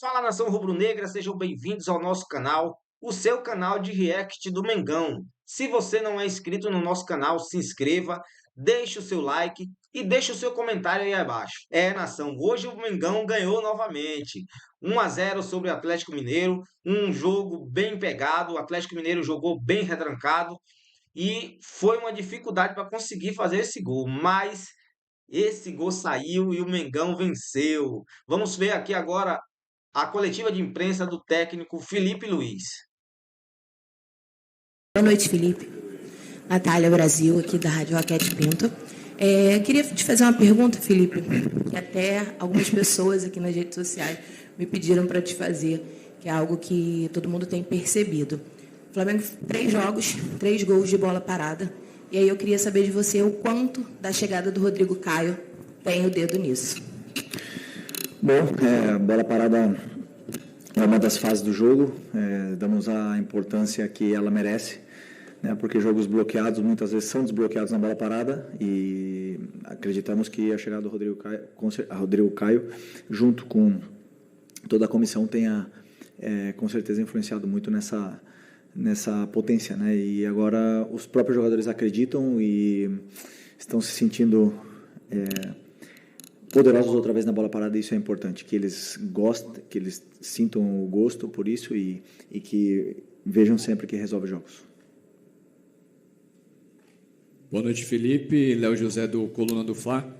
Fala, nação rubro-negra, sejam bem-vindos ao nosso canal, o seu canal de react do Mengão. Se você não é inscrito no nosso canal, se inscreva, deixe o seu like e deixe o seu comentário aí abaixo. Nação, hoje o Mengão ganhou novamente, 1-0 sobre o Atlético Mineiro, um jogo bem pegado, o Atlético Mineiro jogou bem retrancado e foi uma dificuldade para conseguir fazer esse gol, mas esse gol saiu e o Mengão venceu. Vamos ver aqui agora a coletiva de imprensa do técnico Felipe Luiz. Boa noite, Felipe. Natália Brasil, aqui da Rádio Roquete Pinto. Queria te fazer uma pergunta, Felipe, que até algumas pessoas aqui nas redes sociais me pediram para te fazer, que é algo que todo mundo tem percebido. O Flamengo, 3 jogos, 3 gols de bola parada. E aí eu queria saber de você o quanto da chegada do Rodrigo Caio tem o dedo nisso. Bom, bola parada é uma das fases do jogo, damos a importância que ela merece, né, porque jogos bloqueados muitas vezes são desbloqueados na bola parada e acreditamos que a chegada do Rodrigo Caio, junto com toda a comissão, tenha com certeza influenciado muito nessa potência, né? E agora os próprios jogadores acreditam e estão se sentindo poderosos outra vez na bola parada, e isso é importante, que eles gostem, que eles sintam o gosto por isso e que vejam sempre que resolve jogos. Boa noite, Felipe. Léo José, do Coluna do Fla.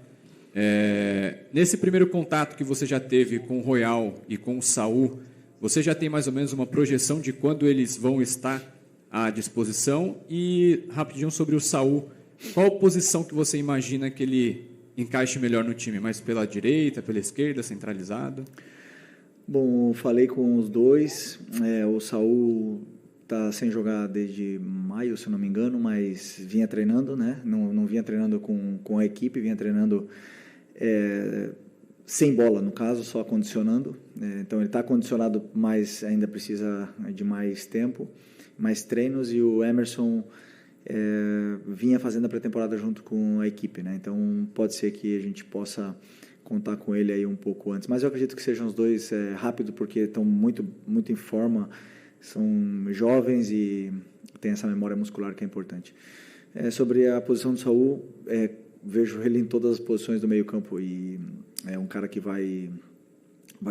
Nesse primeiro contato que você já teve com o Royal e com o Saul, você já tem mais ou menos uma projeção de quando eles vão estar à disposição? E, rapidinho, sobre o Saul, qual posição que você imagina que ele encaixe melhor no time? Mais pela direita, pela esquerda, centralizado? Bom, falei com os dois. O Saul está sem jogar desde maio, se não me engano, mas vinha treinando, né? Não vinha treinando com a equipe, vinha treinando sem bola, no caso, só condicionando. Então ele está condicionado, mas ainda precisa de mais tempo, mais treinos, e o Emerson vinha fazendo a pré-temporada junto com a equipe, né? Então pode ser que a gente possa contar com ele aí um pouco antes, mas eu acredito que sejam os dois rápido, porque estão muito em forma, são jovens e tem essa memória muscular que é importante. Sobre a posição do Saul, vejo ele em todas as posições do meio campo e é um cara que vai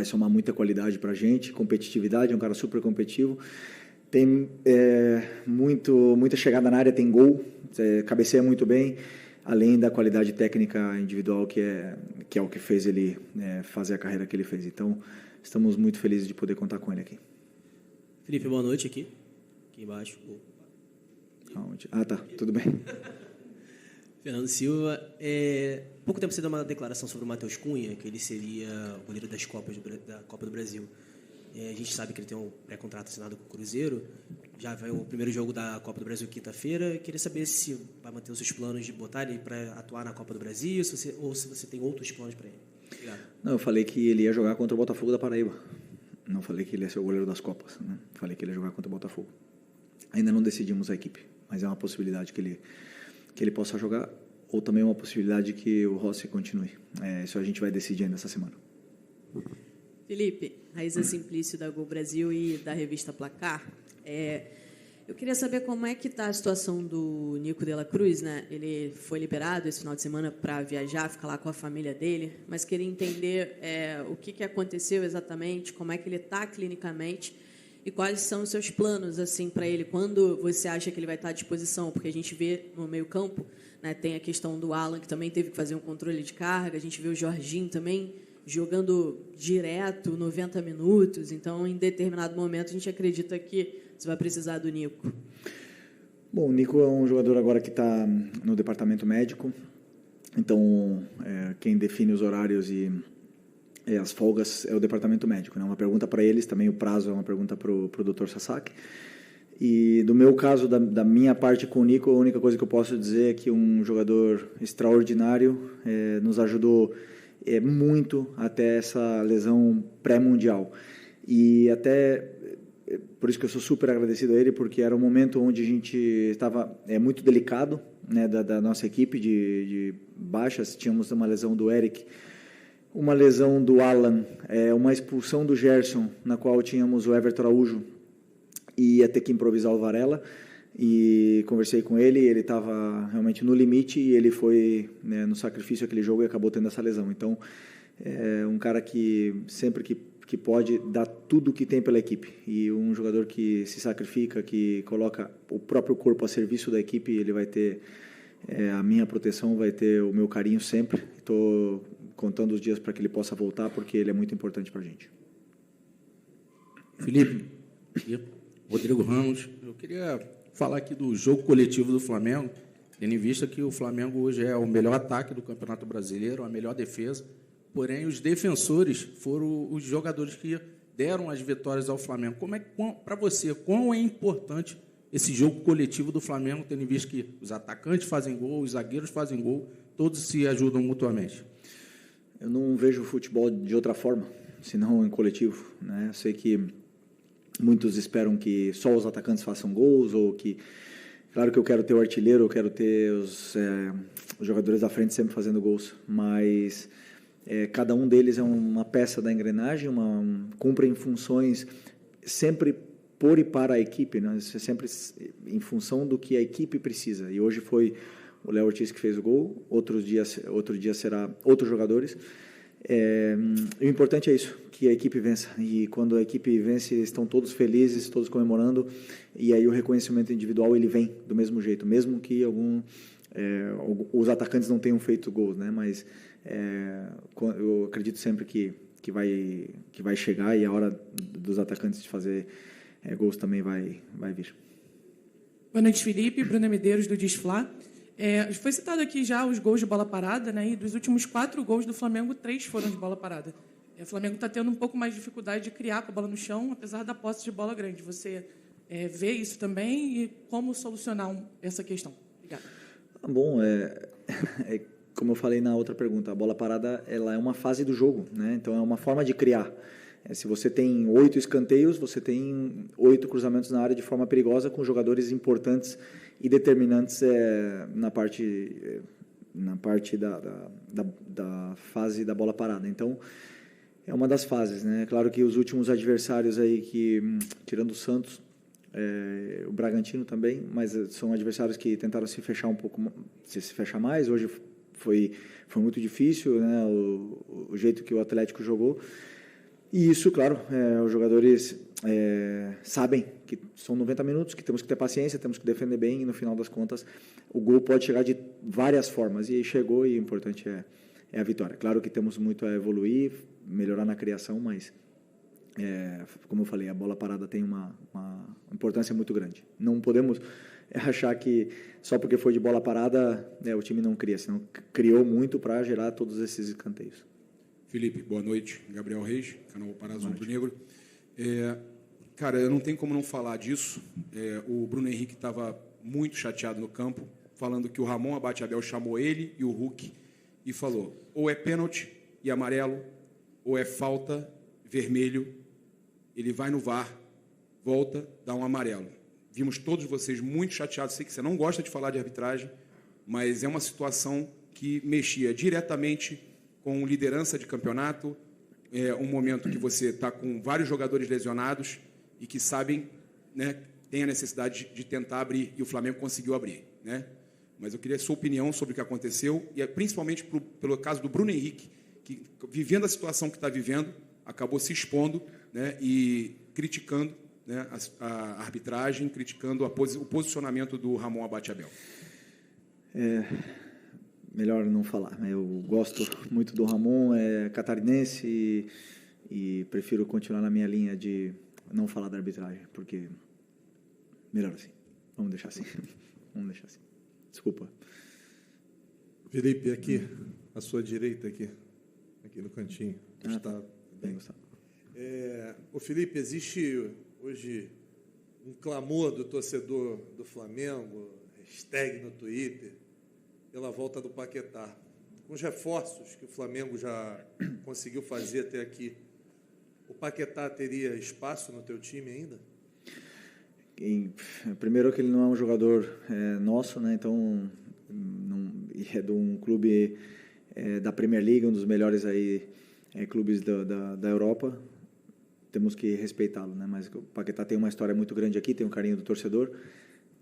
somar muita qualidade para a gente, competitividade, é um cara super competitivo. Tem muita chegada na área, tem gol, cabeceia muito bem, além da qualidade técnica individual que é o que fez ele fazer a carreira que ele fez. Então, estamos muito felizes de poder contar com ele aqui. Felipe, boa noite aqui embaixo. Tá, tudo bem. Fernando Silva, pouco tempo você deu uma declaração sobre o Matheus Cunha, que ele seria o goleiro da Copa do Brasil. A gente sabe que ele tem um pré-contrato assinado com o Cruzeiro, já vai o primeiro jogo da Copa do Brasil quinta-feira. Queria saber se vai manter os seus planos de botar ele para atuar na Copa do Brasil, ou se você tem outros planos para ele. Obrigado. Não, eu falei que ele ia jogar contra o Botafogo da Paraíba. Não falei que ele ia ser o goleiro das Copas, né? Falei que ele ia jogar contra o Botafogo. Ainda não decidimos a equipe, mas é uma possibilidade que ele possa jogar, ou também uma possibilidade que o Rossi continue. Isso a gente vai decidir ainda essa semana. Felipe, Raíza Simplício da Gol Brasil e da revista Placar. Eu queria saber como é que está a situação do Nico de la Cruz, né? Ele foi liberado esse final de semana para viajar, ficar lá com a família dele, mas queria entender o que aconteceu exatamente, como é que ele está clinicamente e quais são os seus planos assim para ele. Quando você acha que ele vai estar à disposição? Porque a gente vê no meio-campo, né, tem a questão do Alan, que também teve que fazer um controle de carga, a gente vê o Jorginho também jogando direto 90 minutos, então em determinado momento a gente acredita que você vai precisar do Nico. Bom, o Nico é um jogador agora que está no departamento médico, então quem define os horários e as folgas é o departamento médico, né? Uma pergunta para eles, também o prazo é uma pergunta para o Dr. Sasaki. E do meu caso, da minha parte com o Nico, a única coisa que eu posso dizer é que um jogador extraordinário nos ajudou muito até essa lesão pré-mundial. E até por isso que eu sou super agradecido a ele, porque era um momento onde a gente estava muito delicado, né, da nossa equipe de baixas. Tínhamos uma lesão do Eric, uma lesão do Alan, uma expulsão do Gerson, na qual tínhamos o Everton Araújo e ia ter que improvisar o Varela, e conversei com ele, ele estava realmente no limite e ele foi, né, no sacrifício aquele jogo e acabou tendo essa lesão. Então, é um cara que sempre que pode dar tudo o que tem pela equipe, e um jogador que se sacrifica, que coloca o próprio corpo a serviço da equipe, ele vai ter a minha proteção, vai ter o meu carinho sempre. Estou contando os dias para que ele possa voltar, porque ele é muito importante para a gente. Felipe, Rodrigo Ramos, eu queria falar aqui do jogo coletivo do Flamengo, tendo em vista que o Flamengo hoje é o melhor ataque do Campeonato Brasileiro, a melhor defesa, porém os defensores foram os jogadores que deram as vitórias ao Flamengo. Para você, quão é importante esse jogo coletivo do Flamengo, tendo em vista que os atacantes fazem gol, os zagueiros fazem gol, todos se ajudam mutuamente? Eu não vejo o futebol de outra forma, senão em coletivo, né? Eu sei que muitos esperam que só os atacantes façam gols, ou que... Claro que eu quero ter o artilheiro, eu quero ter os jogadores da frente sempre fazendo gols, mas cada um deles é uma peça da engrenagem, cumprem funções sempre por e para a equipe, né? Isso é sempre em função do que a equipe precisa. E hoje foi o Léo Ortiz que fez o gol, outro dia será outros jogadores. O importante é isso, que a equipe vença, e quando a equipe vence estão todos felizes, todos comemorando, e aí o reconhecimento individual ele vem do mesmo jeito, mesmo que os atacantes não tenham feito gols, né? Mas eu acredito sempre que vai chegar, e a hora dos atacantes de fazer gols também vai vir. Boa noite, Felipe. Bruna Medeiros, do Disflá. Foi citado aqui já os gols de bola parada, né? E dos últimos 4 gols do Flamengo, 3 foram de bola parada. O Flamengo está tendo um pouco mais de dificuldade de criar com a bola no chão, apesar da posse de bola grande. Você vê isso também, e como solucionar essa questão? Obrigada. Bom, como eu falei na outra pergunta, a bola parada ela é uma fase do jogo, né? Então é uma forma de criar. Se você tem 8 escanteios, você tem 8 cruzamentos na área de forma perigosa, com jogadores importantes e determinantes na parte da fase da bola parada. Então, é uma das fases, né? Claro que os últimos adversários aí, tirando o Santos, o Bragantino também, mas são adversários que tentaram se fechar um pouco, se fechar mais. Hoje foi muito difícil, né? O jeito que o Atlético jogou. E isso, claro, os jogadores sabem que são 90 minutos, que temos que ter paciência, temos que defender bem, e no final das contas o gol pode chegar de várias formas, e chegou, e o importante é a vitória. Claro que temos muito a evoluir, melhorar na criação, mas como eu falei, a bola parada tem uma importância muito grande. Não podemos achar que só porque foi de bola parada o time não cria, senão criou muito para gerar todos esses escanteios. Felipe, boa noite. Gabriel Reis, canal Pará Rubro Negro. Cara, eu não tenho como não falar disso. O Bruno Henrique estava muito chateado no campo, falando que o Ramon Abate-Abel chamou ele e o Hulk e falou: ou é pênalti e amarelo, ou é falta, vermelho, ele vai no VAR, volta, dá um amarelo. Vimos todos vocês muito chateados. Sei que você não gosta de falar de arbitragem, mas é uma situação que mexia diretamente com liderança de campeonato, um momento que você está com vários jogadores lesionados e que sabem, né, tem a necessidade de tentar abrir, e o Flamengo conseguiu abrir, né? Mas eu queria a sua opinião sobre o que aconteceu, e principalmente pelo caso do Bruno Henrique, que, vivendo a situação que está vivendo, acabou se expondo, né, e criticando, né, a arbitragem, criticando o posicionamento do Ramon Abate-Abel. Melhor não falar. Eu gosto muito do Ramon, é catarinense, e prefiro continuar na minha linha de não falar da arbitragem, porque melhor assim. Vamos deixar assim. Desculpa. Felipe, aqui, à sua direita, aqui no cantinho. Tá bem, Gustavo. O Felipe, existe hoje um clamor do torcedor do Flamengo, hashtag no Twitter, pela volta do Paquetá. Com os reforços que o Flamengo já conseguiu fazer até aqui, o Paquetá teria espaço no teu time ainda? Primeiro que ele não é um jogador nosso, né? Então é de um clube da Premier League, um dos melhores aí clubes da Europa, temos que respeitá-lo, né? Mas o Paquetá tem uma história muito grande aqui, tem um carinho do torcedor,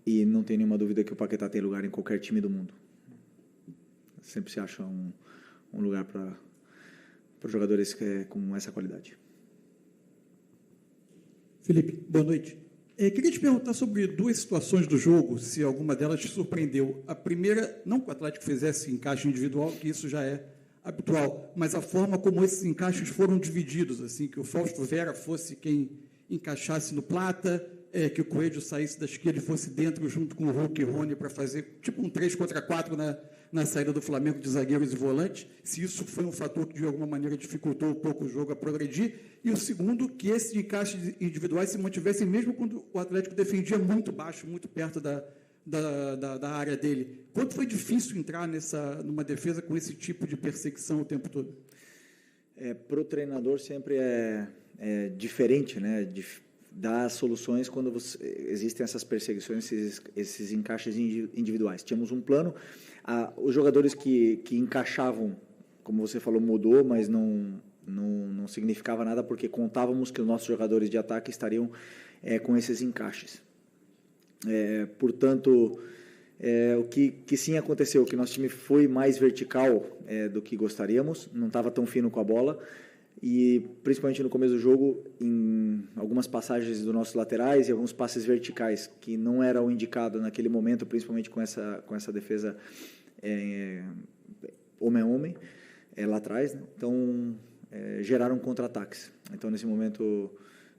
e não tem nenhuma dúvida que o Paquetá tem lugar em qualquer time do mundo. Sempre se acha um lugar para jogadores com essa qualidade. Felipe, boa noite. Queria te perguntar sobre duas situações do jogo, se alguma delas te surpreendeu. A primeira, não que o Atlético fizesse encaixe individual, que isso já é habitual, mas a forma como esses encaixes foram divididos, assim, que o Fausto Vera fosse quem encaixasse no Plata, que o Coelho saísse da esquerda e fosse dentro junto com o Hulk e Rony para fazer tipo um 3 contra 4 na saída do Flamengo de zagueiros e volantes, se isso foi um fator que de alguma maneira dificultou um pouco o jogo a progredir, e o segundo, que esses encaixes individuais se mantivessem mesmo quando o Atlético defendia muito baixo, muito perto da área dele. Quanto foi difícil entrar numa defesa com esse tipo de perseguição o tempo todo? Para o treinador sempre é diferente, né? Dar soluções quando existem essas perseguições, esses encaixes individuais. Tínhamos um plano, os jogadores que encaixavam, como você falou, mudou, mas não significava nada, porque contávamos que os nossos jogadores de ataque estariam com esses encaixes. Portanto, o que sim aconteceu, que nosso time foi mais vertical do que gostaríamos, não estava tão fino com a bola, e principalmente no começo do jogo, em algumas passagens dos nossos laterais e alguns passes verticais que não eram indicados naquele momento, principalmente com essa defesa homem a homem, lá atrás, né? Então geraram contra-ataques. Então nesse momento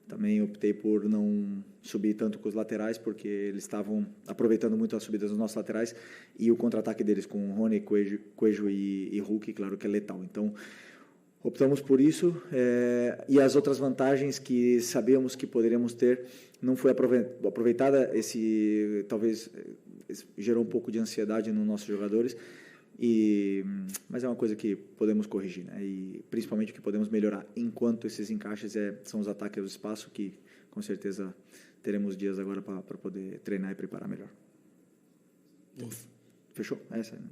também optei por não subir tanto com os laterais, porque eles estavam aproveitando muito as subidas dos nossos laterais, e o contra-ataque deles com Rony, Coelho e Hulk, claro que é letal. Então optamos por isso, e as outras vantagens que sabíamos que poderíamos ter não foi aproveitada. Talvez gerou um pouco de ansiedade nos nossos jogadores, mas é uma coisa que podemos corrigir, né? E principalmente que podemos melhorar, enquanto esses encaixes são os ataques do espaço, que com certeza teremos dias agora para poder treinar e preparar melhor. Fechou? Essa aí, né?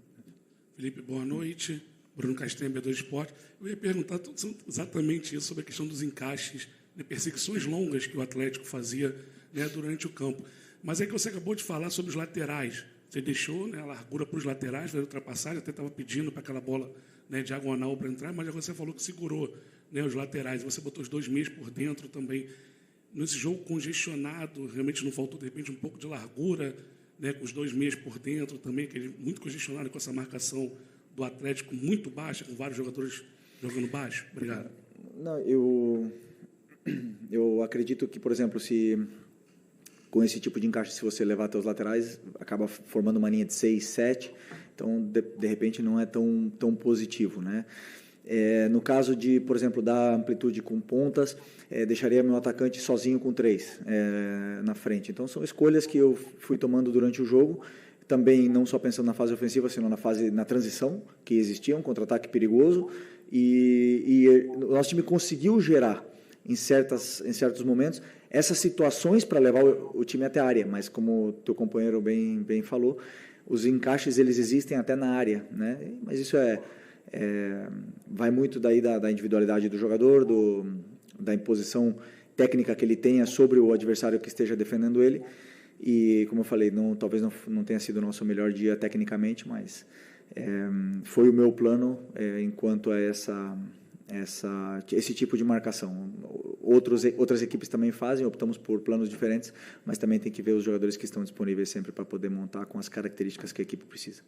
Felipe, boa noite. Bruno Castanha, B2 Esporte. Eu ia perguntar exatamente isso, sobre a questão dos encaixes, de perseguições longas que o Atlético fazia, né, durante o campo. Mas é que você acabou de falar sobre os laterais. Você deixou, né, a largura para os laterais, fez ultrapassagem, até estava pedindo para aquela bola, né, diagonal para entrar, mas agora você falou que segurou, né, os laterais. Você botou os 2 meias por dentro também. Nesse jogo congestionado, realmente não faltou, de repente, um pouco de largura, né, com os 2 meias por dentro também, que ele muito congestionado com essa marcação do Atlético muito baixa, com vários jogadores jogando baixo? Obrigado. Não, eu acredito que, por exemplo, com esse tipo de encaixe, se você levar até os laterais, acaba formando uma linha de 6, 7, então, de repente, não é tão positivo, né? No caso de, por exemplo, dar amplitude com pontas, deixaria meu atacante sozinho com 3 na frente. Então, são escolhas que eu fui tomando durante o jogo, também não só pensando na fase ofensiva, senão na transição, que existia um contra-ataque perigoso, e o nosso time conseguiu gerar, em certos momentos, essas situações para levar o time até a área, mas como o teu companheiro bem falou, os encaixes eles existem até na área, né? Mas isso vai muito daí da individualidade do jogador, da imposição técnica que ele tenha sobre o adversário que esteja defendendo ele. E, como eu falei, talvez não tenha sido o nosso melhor dia tecnicamente, mas foi o meu plano enquanto a esse tipo de marcação. Outras equipes também fazem, optamos por planos diferentes, mas também tem que ver os jogadores que estão disponíveis sempre para poder montar com as características que a equipe precisa.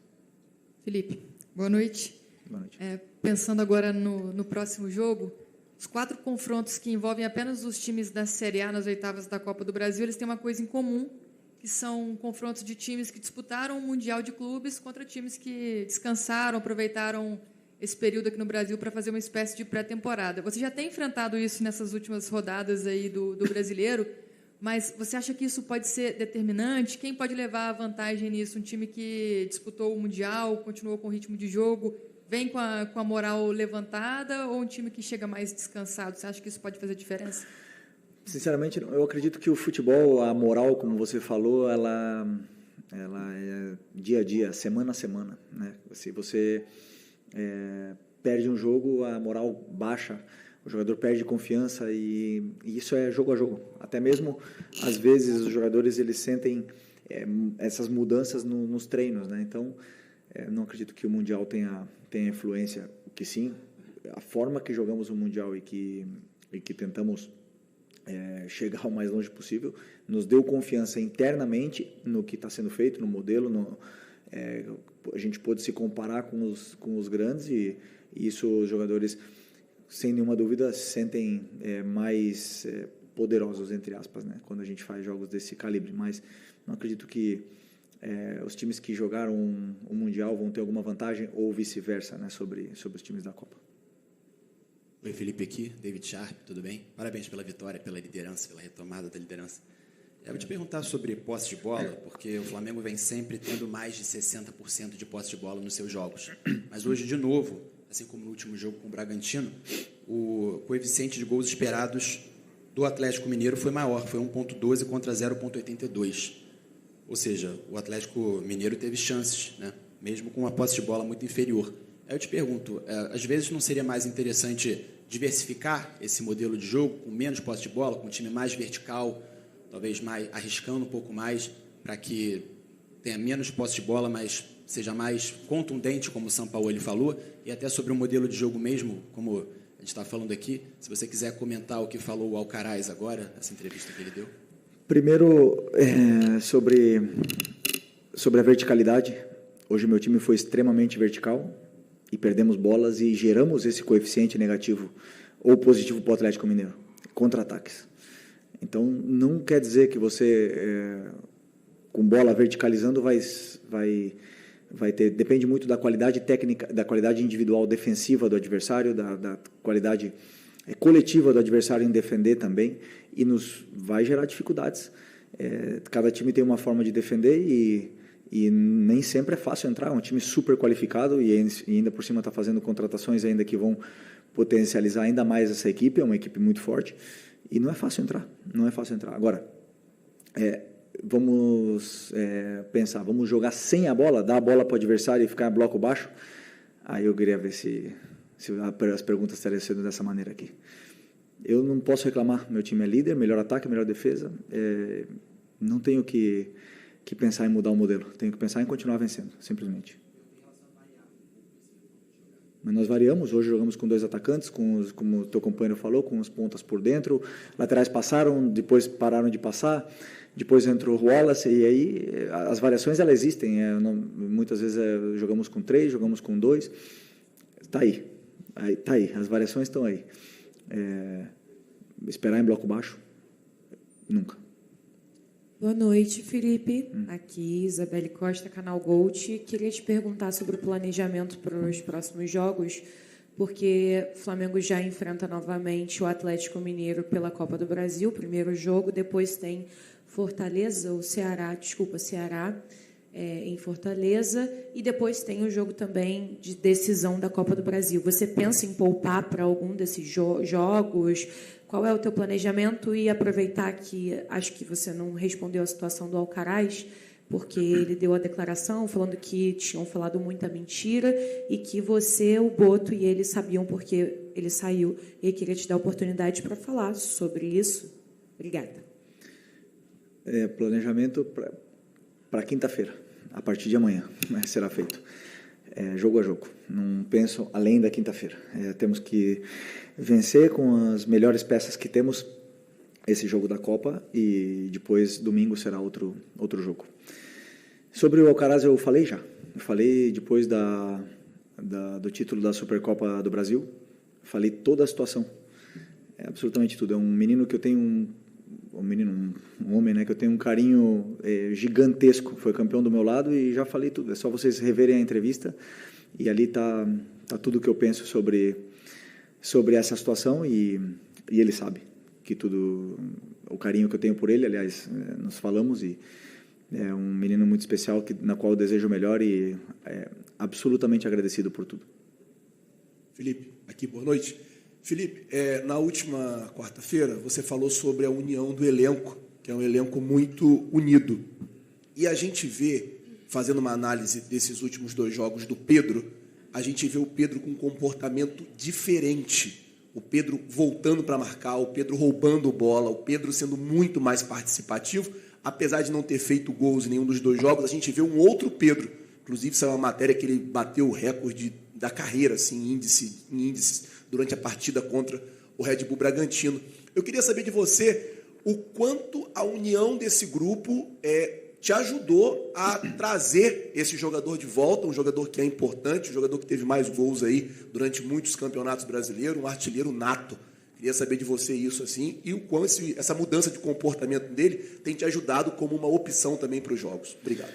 Felipe, boa noite. Boa noite. Pensando agora no próximo jogo, os 4 confrontos que envolvem apenas os times da Série A nas oitavas da Copa do Brasil, eles têm uma coisa em comum, que são confrontos de times que disputaram o Mundial de Clubes contra times que descansaram, aproveitaram esse período aqui no Brasil para fazer uma espécie de pré-temporada. Você já tem enfrentado isso nessas últimas rodadas aí do Brasileiro, mas você acha que isso pode ser determinante? Quem pode levar a vantagem nisso? Um time que disputou o Mundial, continuou com o ritmo de jogo, vem com a moral levantada, ou um time que chega mais descansado? Você acha que isso pode fazer diferença? Sinceramente, eu acredito que o futebol, a moral, como você falou, ela é dia a dia, semana a semana, né? Se você perde um jogo, a moral baixa, o jogador perde confiança e isso é jogo a jogo. Até mesmo, às vezes, os jogadores eles sentem essas mudanças nos treinos, né? Então, não acredito que o Mundial tenha influência, que sim, a forma que jogamos o Mundial e que tentamos chegar o mais longe possível, nos deu confiança internamente no que está sendo feito, no modelo, a gente pôde se comparar com os grandes e isso os jogadores, sem nenhuma dúvida, se sentem mais poderosos, entre aspas, né, quando a gente faz jogos desse calibre, mas não acredito que os times que jogaram o Mundial vão ter alguma vantagem ou vice-versa, né, sobre os times da Copa. Oi, Felipe aqui, David Sharp, tudo bem? Parabéns pela vitória, pela liderança, pela retomada da liderança. Eu vou te perguntar sobre posse de bola, porque o Flamengo vem sempre tendo mais de 60% de posse de bola nos seus jogos. Mas hoje, de novo, assim como no último jogo com o Bragantino, o coeficiente de gols esperados do Atlético Mineiro foi maior, foi 1,12 contra 0,82. Ou seja, o Atlético Mineiro teve chances, né? Mesmo com uma posse de bola muito inferior. Aí eu te pergunto, às vezes não seria mais interessante diversificar esse modelo de jogo, com menos posse de bola, com um time mais vertical, talvez mais arriscando um pouco mais, para que tenha menos posse de bola, mas seja mais contundente, como o Sampaoli falou, e até sobre o modelo de jogo mesmo, como a gente está falando aqui, se você quiser comentar o que falou o Alcaraz agora, essa entrevista que ele deu. Primeiro, sobre a verticalidade, hoje meu time foi extremamente vertical, e perdemos bolas e geramos esse coeficiente negativo ou positivo para o Atlético Mineiro, contra-ataques. Então, não quer dizer que você, com bola verticalizando, vai ter... Depende muito da qualidade técnica, da qualidade individual defensiva do adversário, da qualidade coletiva do adversário em defender também, e vai gerar dificuldades. Cada time tem uma forma de defender e nem sempre é fácil entrar. É um time super qualificado e ainda por cima está fazendo contratações ainda que vão potencializar ainda mais essa equipe. É uma equipe muito forte e não é fácil entrar. Não é fácil entrar. Agora, vamos pensar, vamos jogar sem a bola, dar a bola para o adversário e ficar em bloco baixo? Aí eu queria ver se as perguntas estariam sendo dessa maneira aqui. Eu não posso reclamar. Meu time é líder, melhor ataque, melhor defesa. Não tenho que pensar em mudar o modelo. Tenho que pensar em continuar vencendo, simplesmente. Mas nós variamos. Hoje jogamos com 2 atacantes, como o teu companheiro falou, com as pontas por dentro. Laterais passaram, depois pararam de passar. Depois entrou o Wallace. E aí as variações elas existem. Muitas vezes jogamos com 3, jogamos com 2. Está aí. Está aí. As variações estão aí. Esperar em bloco baixo? Nunca. Boa noite, Felipe. Aqui, Isabelle Costa, Canal Gold. Queria te perguntar sobre o planejamento para os próximos jogos, porque o Flamengo já enfrenta novamente o Atlético Mineiro pela Copa do Brasil, primeiro jogo, depois tem Ceará, em Fortaleza, e depois tem o jogo também de decisão da Copa do Brasil. Você pensa em poupar para algum desses jogos? Qual é o teu planejamento? E aproveitar que acho que você não respondeu a situação do Alcaraz, porque ele deu a declaração falando que tinham falado muita mentira e que você, o Boto e ele sabiam porque ele saiu. E eu queria te dar a oportunidade para falar sobre isso. Obrigada. Planejamento para quinta-feira, a partir de amanhã, será feito. Jogo a jogo. Não penso além da quinta-feira. Temos que vencer com as melhores peças que temos esse jogo da Copa e depois, domingo, será outro jogo. Sobre o Alcaraz, eu falei já. Eu falei depois do título da Supercopa do Brasil. Falei toda a situação. Absolutamente tudo. É um menino que eu tenho um homem, né, que eu tenho um carinho gigantesco. Foi campeão do meu lado e já falei tudo. É só vocês reverem a entrevista e ali tá tudo o que eu penso sobre essa situação e ele sabe que tudo, o carinho que eu tenho por ele. Aliás, nós falamos e é um menino muito especial na qual eu desejo o melhor e absolutamente agradecido por tudo. Felipe, aqui, boa noite. Felipe, na última quarta-feira você falou sobre a união do elenco, que é um elenco muito unido. E a gente vê, fazendo uma análise desses últimos 2 jogos do Pedro, a gente vê o Pedro com um comportamento diferente. O Pedro voltando para marcar, o Pedro roubando bola, o Pedro sendo muito mais participativo, apesar de não ter feito gols em nenhum dos dois jogos, a gente vê um outro Pedro. Inclusive, saiu uma matéria que ele bateu o recorde da carreira assim, em índices durante a partida contra o Red Bull Bragantino. Eu queria saber de você o quanto a união desse grupo te ajudou a trazer esse jogador de volta, um jogador que é importante, um jogador que teve mais gols aí durante muitos campeonatos brasileiros, um artilheiro nato. Queria saber de você isso assim e o quanto essa mudança de comportamento dele tem te ajudado como uma opção também para os jogos. Obrigado.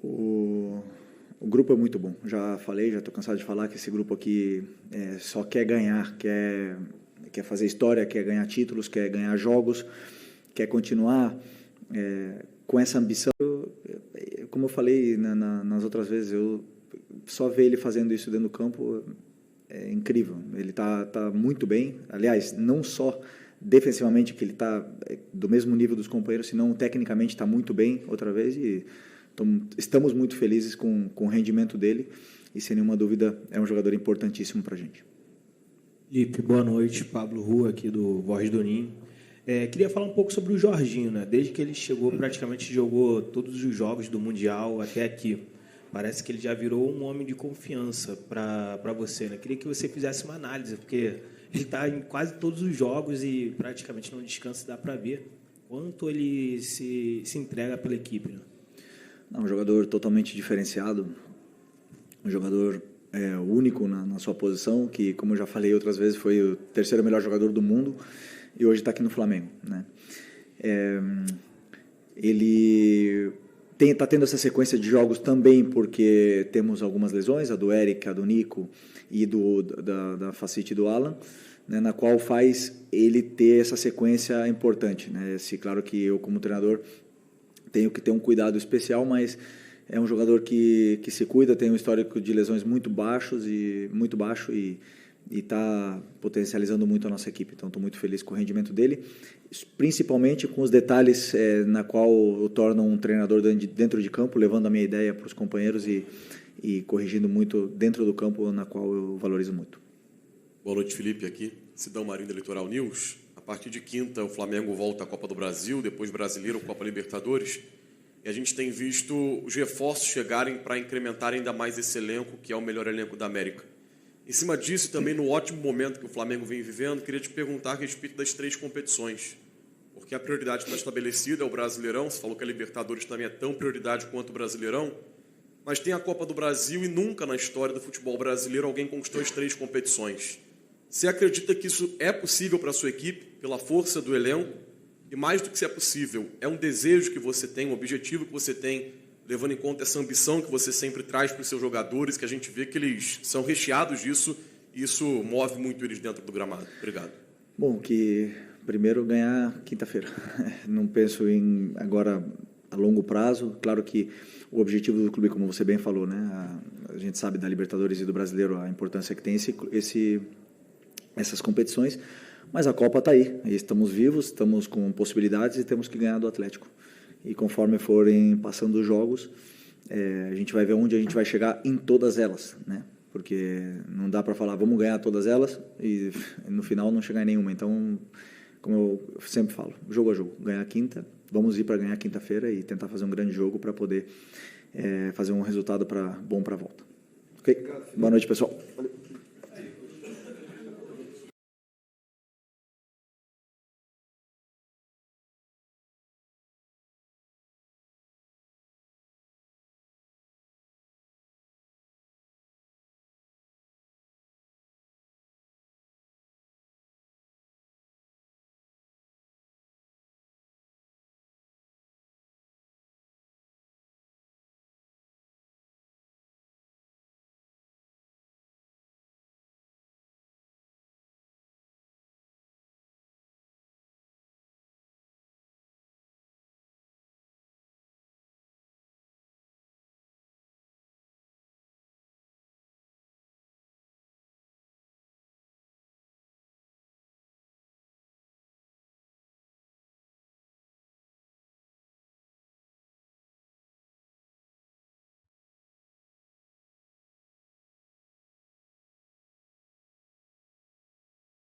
O grupo é muito bom. Já falei, já estou cansado de falar que esse grupo aqui só quer ganhar, quer fazer história, quer ganhar títulos, quer ganhar jogos, quer continuar com essa ambição. Como eu falei nas outras vezes, eu só ver ele fazendo isso dentro do campo é incrível. Ele tá muito bem. Aliás, não só defensivamente, que ele está do mesmo nível dos companheiros, senão tecnicamente está muito bem outra vez. E estamos muito felizes com o rendimento dele e, sem nenhuma dúvida, é um jogador importantíssimo para a gente. Felipe, boa noite. Pablo Rua, aqui do Voz do Ninho. Queria falar um pouco sobre o Jorginho, né? Desde que ele chegou, praticamente jogou todos os jogos do Mundial até aqui. Parece que ele já virou um homem de confiança para você, né? Queria que você fizesse uma análise, porque ele está em quase todos os jogos e praticamente não descansa, dá para ver quanto ele se entrega pela equipe, né? Um jogador totalmente diferenciado, um jogador único na sua posição, que, como eu já falei outras vezes, foi o terceiro melhor jogador do mundo e hoje está aqui no Flamengo, né? Ele está tendo essa sequência de jogos também porque temos algumas lesões, a do Eric, a do Nico e da facite do Alan, né, na qual faz ele ter essa sequência importante, né? Claro que eu, como treinador, tenho que ter um cuidado especial, mas é um jogador que se cuida, tem um histórico de lesões muito baixo e está potencializando muito a nossa equipe. Então, estou muito feliz com o rendimento dele, principalmente com os detalhes na qual o tornam um treinador dentro de campo, levando a minha ideia para os companheiros e corrigindo muito dentro do campo, na qual eu valorizo muito. Boa noite, Felipe, aqui, Sidão Marinho da Litoral News. A partir de quinta, o Flamengo volta à Copa do Brasil, depois Brasileiro, Copa Libertadores. E a gente tem visto os reforços chegarem para incrementar ainda mais esse elenco, que é o melhor elenco da América. Em cima disso, e também no ótimo momento que o Flamengo vem vivendo, queria te perguntar a respeito das 3 competições. Porque a prioridade está estabelecida, é o Brasileirão. Você falou que a Libertadores também é tão prioridade quanto o Brasileirão. Mas tem a Copa do Brasil e nunca na história do futebol brasileiro alguém conquistou as 3 competições. Você acredita que isso é possível para a sua equipe, pela força do elenco? E mais do que se é possível, é um desejo que você tem, um objetivo que você tem, levando em conta essa ambição que você sempre traz para os seus jogadores, que a gente vê que eles são recheados disso, e isso move muito eles dentro do gramado. Obrigado. Bom, que primeiro ganhar quinta-feira. Não penso em agora a longo prazo. Claro que o objetivo do clube, como você bem falou, né? A gente sabe da Libertadores e do Brasileiro a importância que tem essas competições, mas a Copa está aí, estamos vivos, estamos com possibilidades e temos que ganhar do Atlético. E conforme forem passando os jogos, a gente vai ver onde a gente vai chegar em todas elas, né? Porque não dá para falar, vamos ganhar todas elas e no final não chegar em nenhuma. Então, como eu sempre falo, jogo a jogo, ganhar quinta, vamos ir para ganhar quinta-feira e tentar fazer um grande jogo para poder fazer um resultado bom para a volta. Ok? Boa noite, pessoal. Valeu.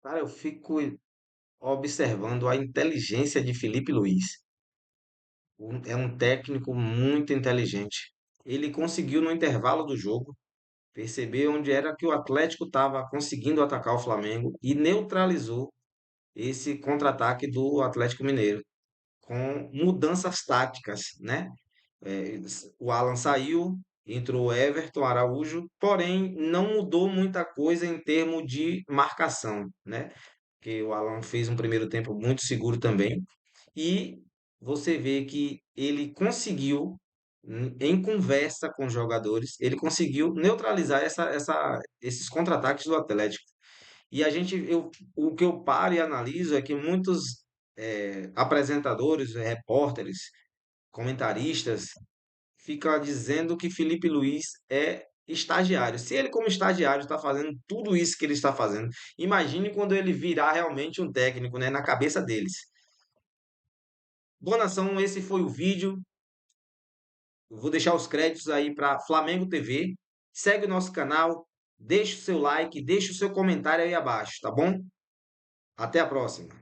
Cara, eu fico observando a inteligência de Felipe Luiz. É um técnico muito inteligente. Ele conseguiu, no intervalo do jogo, perceber onde era que o Atlético estava conseguindo atacar o Flamengo e neutralizou esse contra-ataque do Atlético Mineiro com mudanças táticas, né? O Alan saiu, entrou o Everton Araújo, porém não mudou muita coisa em termos de marcação, né? Porque o Alan fez um primeiro tempo muito seguro também. E você vê que ele conseguiu, em conversa com os jogadores, ele conseguiu neutralizar esses contra-ataques do Atlético. E o que eu paro e analiso é que muitos apresentadores, repórteres, comentaristas ficam dizendo que Felipe Luiz é estagiário. Se ele, como estagiário, está fazendo tudo isso que ele está fazendo, imagine quando ele virar realmente um técnico, né, na cabeça deles. Boa nação, esse foi o vídeo. Eu vou deixar os créditos aí para Flamengo TV. Segue o nosso canal, deixa o seu like, deixa o seu comentário aí abaixo, tá bom? Até a próxima.